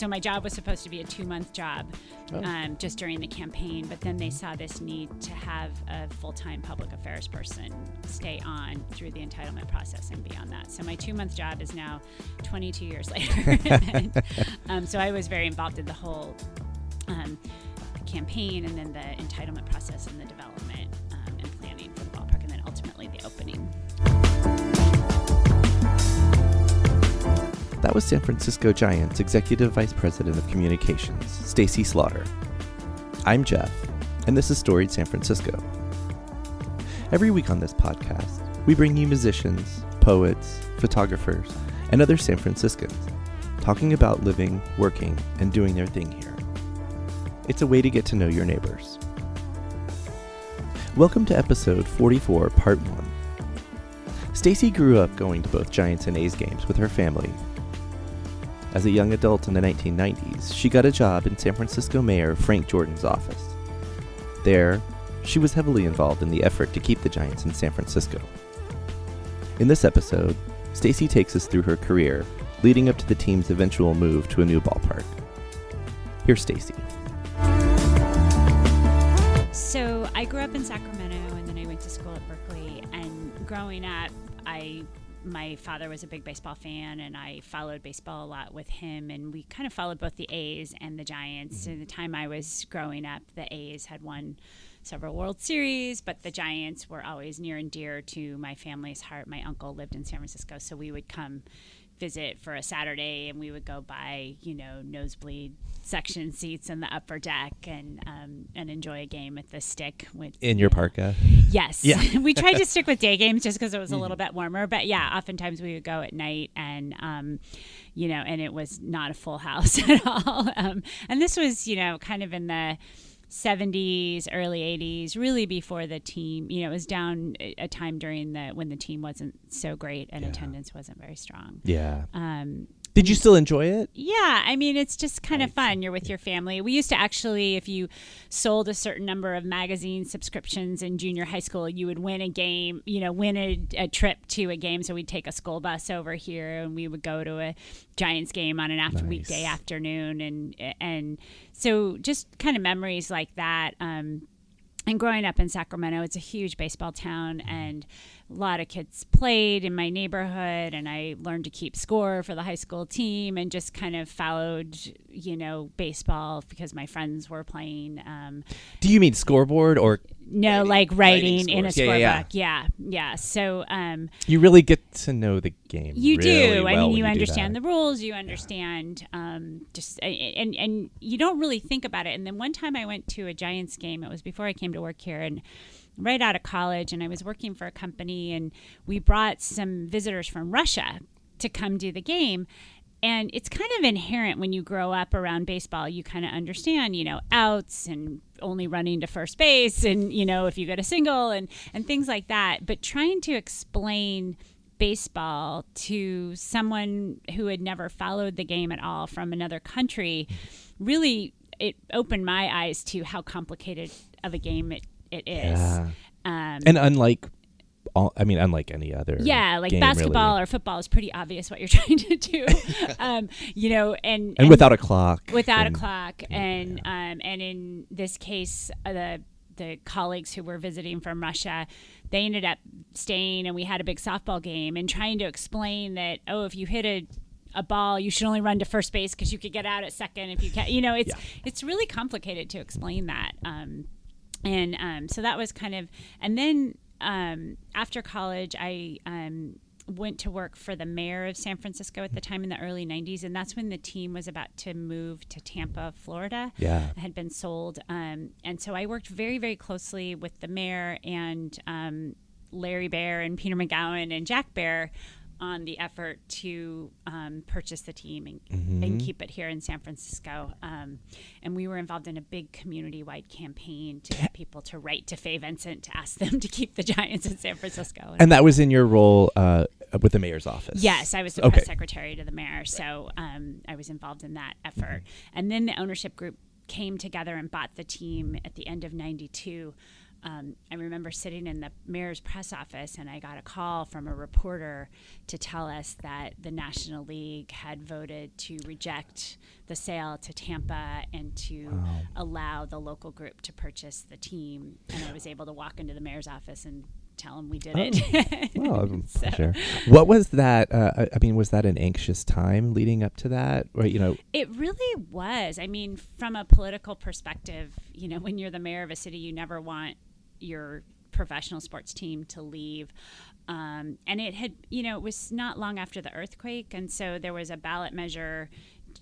So my job was supposed to be a 2-month job just during the campaign, but then they saw this need to have a full-time public affairs person stay on through the entitlement process and beyond that. So my 2-month job is now 22 years later. And, so I was very involved in the whole campaign and then the entitlement process and the development and planning for the ballpark and then ultimately the opening. That was San Francisco Giants Executive Vice President of Communications, Staci Slaughter. I'm Jeff, and this is Storied San Francisco. Every week on this podcast, we bring you musicians, poets, photographers, and other San Franciscans talking about living, working, and doing their thing here. It's a way to get to know your neighbors. Welcome to episode 44, part 1. Staci grew up going to both Giants and A's games with her family. As a young adult in the 1990s, she got a job in San Francisco Mayor Frank Jordan's office. There, she was heavily involved in the effort to keep the Giants in San Francisco. In this episode, Staci takes us through her career, leading up to the team's eventual move to a new ballpark. Here's Staci. So I grew up in Sacramento, and then I went to school at Berkeley. And growing up, my father was a big baseball fan, and I followed baseball a lot with him. And we kind of followed both the A's and the Giants. Mm-hmm. At the time I was growing up, the A's had won several World Series, but the Giants were always near and dear to my family's heart. My uncle lived in San Francisco, so we would come visit for a Saturday, and we would go buy, nosebleed section seats in the upper deck and enjoy a game at the Stick. In your parka? Yes. Yeah. We tried to stick with day games just because it was a little bit warmer. But yeah, oftentimes we would go at night and, and it was not a full house at all. And this was, kind of in the 70s, early 80s, really before the team, it was down a time during when the team wasn't so great and attendance wasn't very strong. Yeah. Did you still enjoy it? Yeah. I mean, it's just kind of fun. You're with your family. We used to actually, if you sold a certain number of magazine subscriptions in junior high school, you would win a game, win a trip to a game. So we'd take a school bus over here and we would go to a Giants game on an weekday afternoon. And so just kind of memories like that. And growing up in Sacramento, it's a huge baseball town, and a lot of kids played in my neighborhood, and I learned to keep score for the high school team and just kind of followed, baseball because my friends were playing. Do you mean scoreboard or? No, like writing in a scorebook. Yeah. So you really get to know the game. You really do. Well, I mean, you understand the rules. You understand and you don't really think about it. And then one time I went to a Giants game. It was before I came to work here, and right out of college, and I was working for a company, and we brought some visitors from Russia to come do the game. And it's kind of inherent when you grow up around baseball, you kind of understand, outs and only running to first base and, if you get a single and things like that. But trying to explain baseball to someone who had never followed the game at all from another country, really, it opened my eyes to how complicated of a game it is. Yeah. And unlike any other like game, basketball really. Or football is pretty obvious what you're trying to do, and without a clock. And in this case, the colleagues who were visiting from Russia, they ended up staying, and we had a big softball game, and trying to explain that, if you hit a ball, you should only run to first base because you could get out at second if you can. It's really complicated to explain that, so that was kind of, and then. After college, I went to work for the mayor of San Francisco at the time in the early 90s, and that's when the team was about to move to Tampa, Florida. Yeah. It had been sold. And so I worked very, very closely with the mayor and Larry Baer and Peter McGowan and Jack Baer on the effort to purchase the team and keep it here in San Francisco. And we were involved in a big community-wide campaign to get people to write to Faye Vincent to ask them to keep the Giants in San Francisco. And that was in your role with the mayor's office? Yes, I was the press secretary to the mayor, so I was involved in that effort. And then the ownership group came together and bought the team at the end of 92. I remember sitting in the mayor's press office, and I got a call from a reporter to tell us that the National League had voted to reject the sale to Tampa and to allow the local group to purchase the team. And I was able to walk into the mayor's office and tell him we did it. Well, sure. What was that? I mean, was that an anxious time leading up to that? Or, It really was. I mean, from a political perspective, when you're the mayor of a city, you never want your professional sports team to leave. And it had, it was not long after the earthquake. And so there was a ballot measure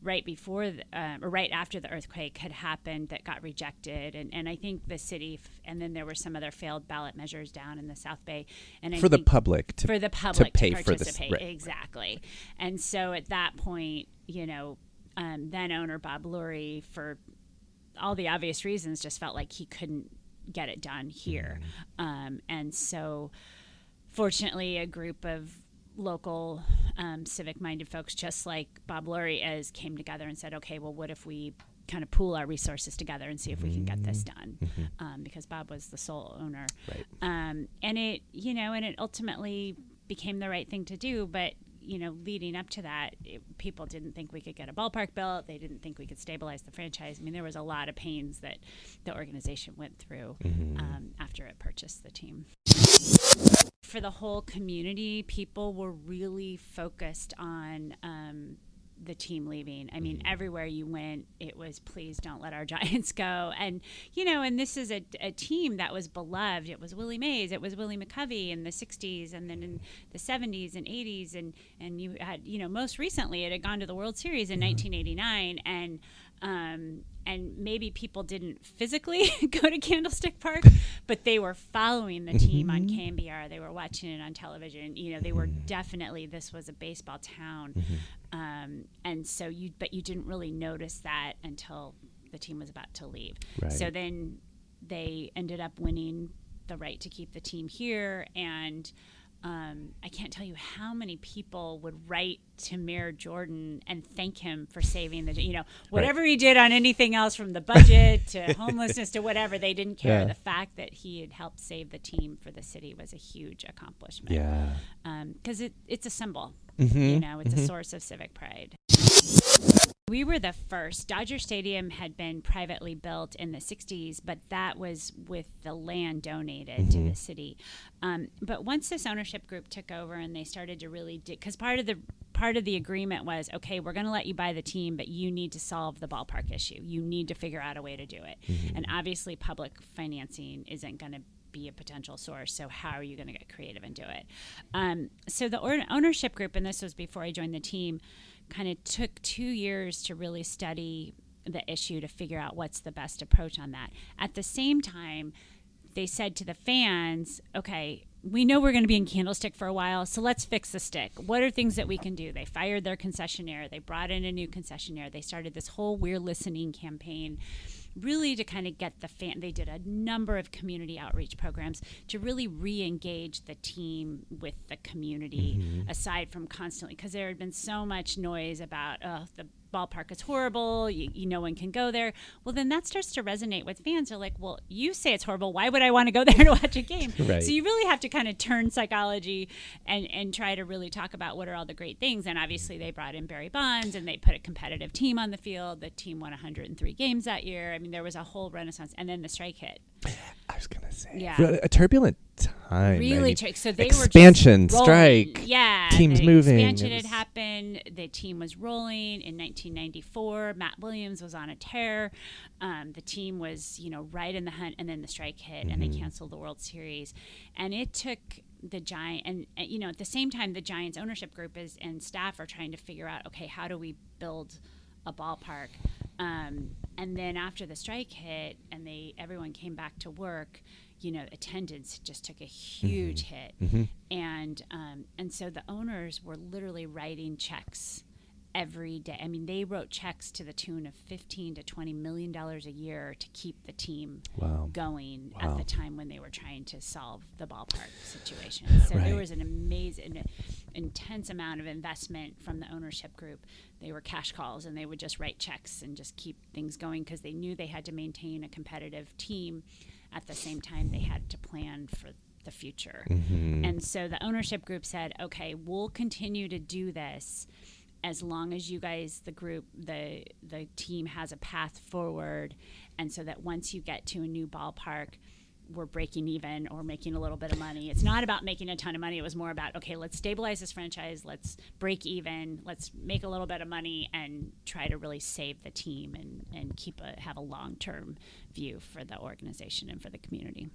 right before or right after the earthquake had happened that got rejected. And I think the city, and then there were some other failed ballot measures down in the South Bay. And for the public to pay to for participate. this. Right. Exactly. And so at that point, then owner Bob Lurie, for all the obvious reasons, just felt like he couldn't get it done here. And so fortunately, a group of local civic-minded folks, just like Bob Lurie is, came together and said, okay, well, what if we kind of pool our resources together and see if we can get this done? Because Bob was the sole owner. Right. And it ultimately became the right thing to do. But leading up to that, people didn't think we could get a ballpark built. They didn't think we could stabilize the franchise. I mean, there was a lot of pains that the organization went through after it purchased the team. For the whole community, people were really focused on the team leaving. I mean, everywhere you went, it was, please don't let our Giants go. And, and this is a team that was beloved. It was Willie Mays. It was Willie McCovey in the 60s, and then in the 70s and 80s. And you had, most recently it had gone to the World Series in 1989. And maybe people didn't physically go to Candlestick Park, but they were following the team on KMBR. They were watching it on television. They were definitely, this was a baseball town. And so you didn't really notice that until the team was about to leave. Right. So then they ended up winning the right to keep the team here. And I can't tell you how many people would write to Mayor Jordan and thank him for saving whatever he did on anything else, from the budget to homelessness to whatever, they didn't care. Yeah. The fact that he had helped save the team for the city was a huge accomplishment. Yeah. Because it's a symbol, Mm-hmm. it's a source of civic pride. We were the first. Dodger Stadium had been privately built in the 60s, but that was with the land donated to the city. But once this ownership group took over and they started to really because part of the agreement was, okay, we're going to let you buy the team, but you need to solve the ballpark issue. You need to figure out a way to do it. And obviously public financing isn't going to be a potential source, so how are you going to get creative and do it? So the ownership group, and this was before I joined the team, kind of took 2 years to really study the issue to figure out what's the best approach on that. At the same time, they said to the fans, okay, we know we're going to be in Candlestick for a while, so let's fix the stick. What are things that we can do? They fired their concessionaire. They brought in a new concessionaire. They started this whole We're Listening campaign, really to kind of get the fan. They did a number of community outreach programs to really re-engage the team with the community, aside from constantly, because there had been so much noise about, the ballpark is horrible, no one can go there. Well, then that starts to resonate with fans. They're like, well, you say it's horrible, why would I want to go there to watch a game? Right. So you really have to kind of turn psychology and try to really talk about what are all the great things. And obviously they brought in Barry Bonds and they put a competitive team on the field. The team won 103 games that year. I mean, there was a whole renaissance. And then the strike hit. I was going to say. Yeah. A turbulent time. Really, so they expansion, were just strike, yeah, teams the moving. Expansion had happened. The team was rolling in 1994. Matt Williams was on a tear. The team was, right in the hunt, and then the strike hit, and they canceled the World Series. And it took the Giant, and at the same time, the Giants ownership group and staff are trying to figure out, okay, how do we build a ballpark? And then after the strike hit and everyone came back to work, attendance just took a huge hit. And so the owners were literally writing checks every day. I mean, they wrote checks to the tune of $15 to $20 million a year to keep the team going at the time when they were trying to solve the ballpark situation. So there was an amazing, intense amount of investment from the ownership group. they were cash calls, and they would just write checks and just keep things going because they knew they had to maintain a competitive team. At the same time, they had to plan for the future. And so the ownership group said, okay, we'll continue to do this as long as you guys, the group, the team has a path forward. And so that once you get to a new ballpark, we're breaking even or making a little bit of money. It's not about making a ton of money. It was more about, okay, let's stabilize this franchise. Let's break even. Let's make a little bit of money and try to really save the team and have a long-term view for the organization and for the community.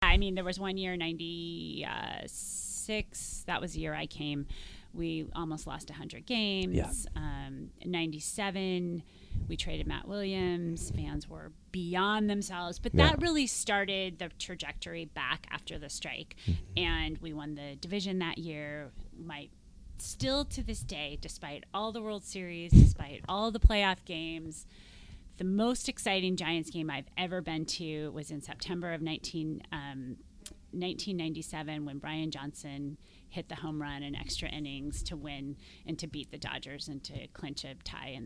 I mean, there was one year, 96, that was the year I came. We almost lost 100 games. Yeah. 97, we traded Matt Williams. Fans were beyond themselves. But that really started the trajectory back after the strike. And we won the division that year. Still to this day, despite all the World Series, despite all the playoff games, the most exciting Giants game I've ever been to was in September of 1997 when Brian Johnson hit the home run in extra innings to win and to beat the Dodgers and to clinch a tie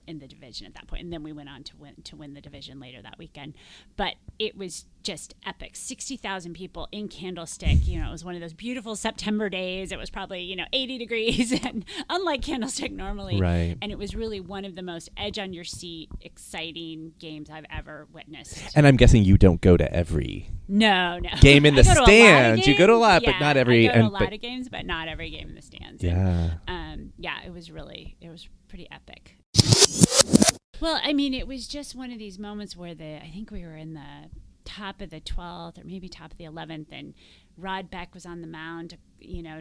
in the division at that point. And then we went on to win the division later that weekend. But it was just epic. 60,000 people in Candlestick. You know, it was one of those beautiful September days. It was probably, 80 degrees, and unlike Candlestick normally. Right. And it was really one of the most edge on your seat, exciting games I've ever witnessed. And I'm guessing you don't go to every No. game in the stands. You go to a lot, but not every. I go to a lot of games, but not every game in the stands. Yeah. And, it was pretty epic. Well, I mean, it was just one of these moments where I think we were in the top of the 12th or maybe top of the 11th, and Rod Beck was on the mound,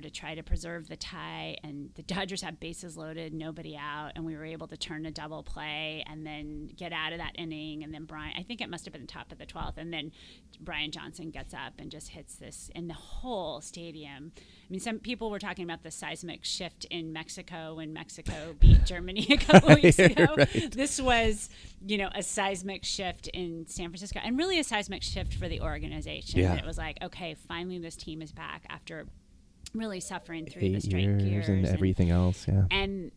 to try to preserve the tie, and the Dodgers had bases loaded, nobody out, and we were able to turn a double play and then get out of that inning. And then I think it must have been the top of the 12th, and then Brian Johnson gets up and just hits this, and the whole stadium. I mean, some people were talking about the seismic shift in Mexico when Mexico beat Germany a couple weeks ago. Right. This was, a seismic shift in San Francisco, and really a seismic shift for the organization. Yeah. It was like, okay, finally this team is back after really suffering through 8 the strike years and everything else. Yeah. And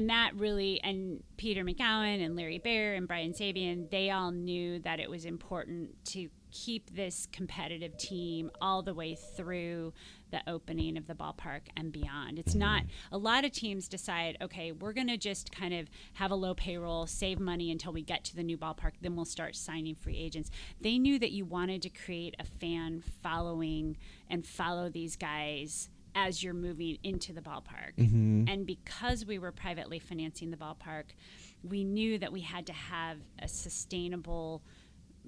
that really, and Peter McGowan and Larry Baer and Brian Sabian, they all knew that it was important to keep this competitive team all the way through the opening of the ballpark and beyond. It's not, a lot of teams decide, okay, we're going to just kind of have a low payroll, save money until we get to the new ballpark, then we'll start signing free agents. They knew that you wanted to create a fan following and follow these guys as you're moving into the ballpark. And because we were privately financing the ballpark, we knew that we had to have a sustainable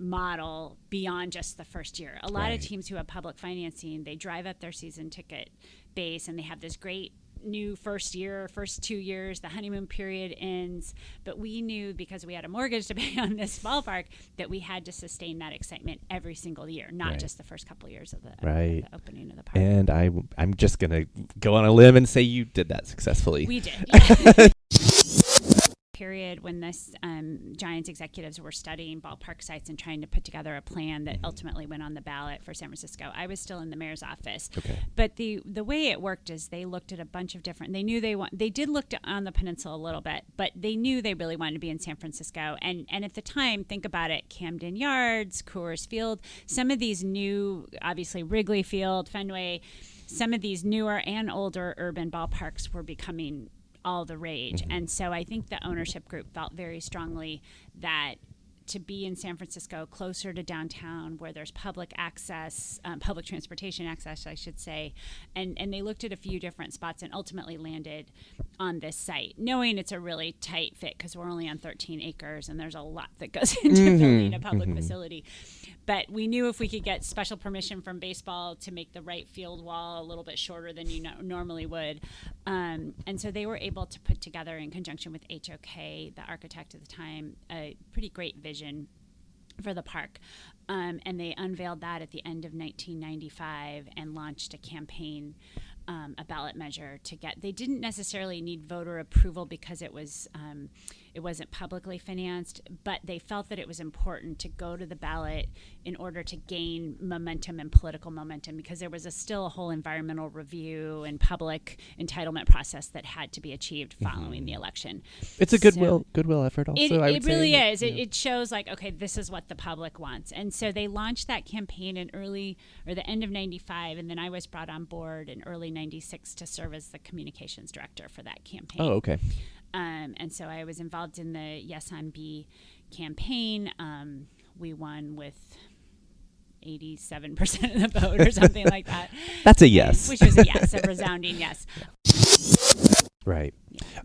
model beyond just the first year. A lot of teams who have public financing, they drive up their season ticket base and they have this great new first 2 years, the honeymoon period ends. But we knew, because we had a mortgage to pay on this ballpark, that we had to sustain that excitement every single year, not just the first couple of years of the opening of the park. And I'm just going to go on a limb and say you did that successfully. We did. Yeah. Period when this Giants executives were studying ballpark sites and trying to put together a plan that ultimately went on the ballot for San Francisco. I was still in the mayor's office. Okay. But the way it worked is they looked at a bunch of different, they knew they did look on the peninsula a little bit, but they knew they really wanted to be in San Francisco. And at the time, think about it, Camden Yards, Coors Field, some of these new, obviously Wrigley Field, Fenway, some of these newer and older urban ballparks were becoming all the rage. And so I think the ownership group felt very strongly that to be in San Francisco, closer to downtown, where there's public access, public transportation access, I should say, and they looked at a few different spots and ultimately landed on this site, knowing it's a really tight fit because we're only on 13 acres and there's a lot that goes into building a public facility. But we knew if we could get special permission from baseball to make the right field wall a little bit shorter than you normally would. And so they were able to put together, in conjunction with HOK, the architect at the time, a pretty great vision for the park. And they unveiled that at the end of 1995 and launched a campaign, a ballot measure to get. They didn't necessarily need voter approval because it was It wasn't publicly financed, but they felt that it was important to go to the ballot in order to gain momentum and political momentum, because there was still a whole environmental review and public entitlement process that had to be achieved following the election. It's a goodwill effort also. It really is. It shows like, okay, this is what the public wants. And so they launched that campaign in the end of 95, and then I was brought on board in early 96 to serve as the communications director for that campaign. Oh, okay. And so I was involved in the Yes on B campaign. We won with 87% of the vote or something like that. That's a yes. Which was a yes, a resounding yes. Right.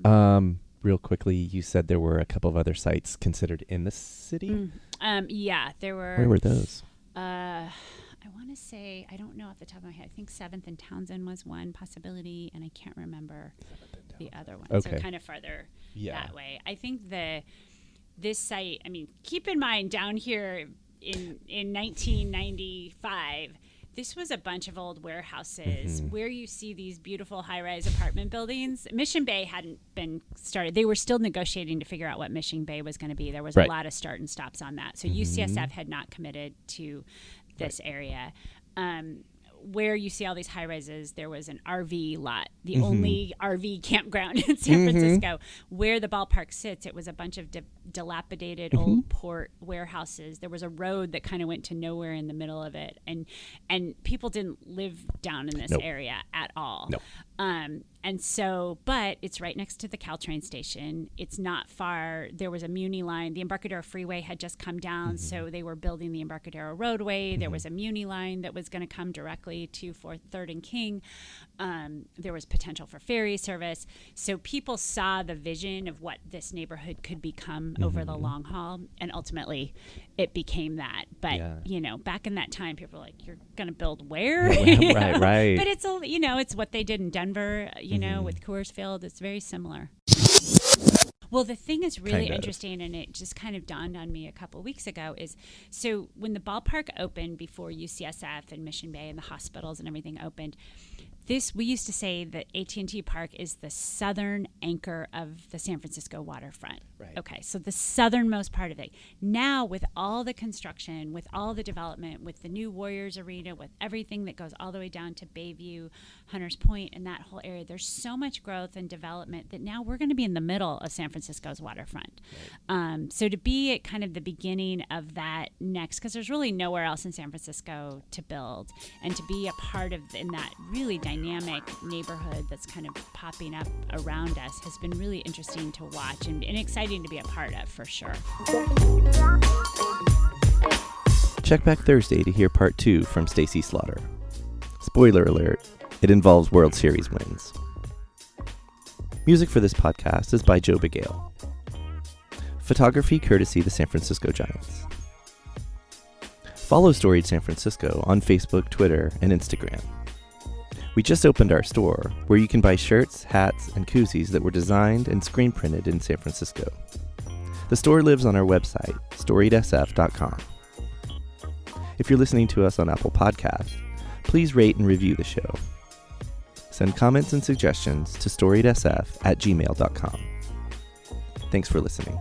Yeah. Real quickly, you said there were a couple of other sites considered in the city? Yeah, there were. Where were those? I want to say, I don't know off the top of my head. I think 7th and Townsend was one possibility, and I can't remember the other one. Okay. So kind of farther that way. I think this site, I mean, keep in mind down here in 1995, this was a bunch of old warehouses where you see these beautiful high-rise apartment buildings. Mission Bay hadn't been started. They were still negotiating to figure out what Mission Bay was going to be. There was a lot of start and stops on that. So UCSF had not committed to this area. Where you see all these high rises, there was an RV lot, the only RV campground in San Francisco. Where the ballpark sits, it was a bunch of dilapidated old port warehouses. There was a road that kind of went to nowhere in the middle of it, and people didn't live down in this area at all. And so, but it's right next to the Caltrain station. It's not far. There was a Muni line. The Embarcadero Freeway had just come down, so they were building the Embarcadero Roadway. There was a Muni line that was going to come directly to 4th, 3rd, and King. There was potential for ferry service. So people saw the vision of what this neighborhood could become over the long haul, and ultimately it became that. But, you know, back in that time, people were like, you're going to build where? Right. But it's, you know, it's what they did in Denver, you know, with Coors Field. It's very similar. Well, the thing is really interesting, and it just kind of dawned on me a couple of weeks ago, is so when the ballpark opened before UCSF and Mission Bay and the hospitals and everything opened, we used to say that AT&T Park is the southern anchor of the San Francisco waterfront. Right. Okay, so the southernmost part of it. Now, with all the construction, with all the development, with the new Warriors Arena, with everything that goes all the way down to Bayview, Hunters Point, and that whole area, there's so much growth and development that now we're going to be in the middle of San Francisco's waterfront. Right. So to be at kind of the beginning of that next, because there's really nowhere else in San Francisco to build, and to be a part of in that really dynamic neighborhood that's kind of popping up around us has been really interesting to watch and exciting to be a part of, for sure. Check back Thursday to hear part 2 from Staci Slaughter. Spoiler alert, it involves World Series wins. Music for this podcast is by Joe Begale. Photography courtesy the San Francisco Giants. Follow Storied San Francisco on Facebook, Twitter, and Instagram. We just opened our store, where you can buy shirts, hats, and koozies that were designed and screen printed in San Francisco. The store lives on our website, storiedsf.com. If you're listening to us on Apple Podcasts, please rate and review the show. Send comments and suggestions to storiedsf@gmail.com. Thanks for listening.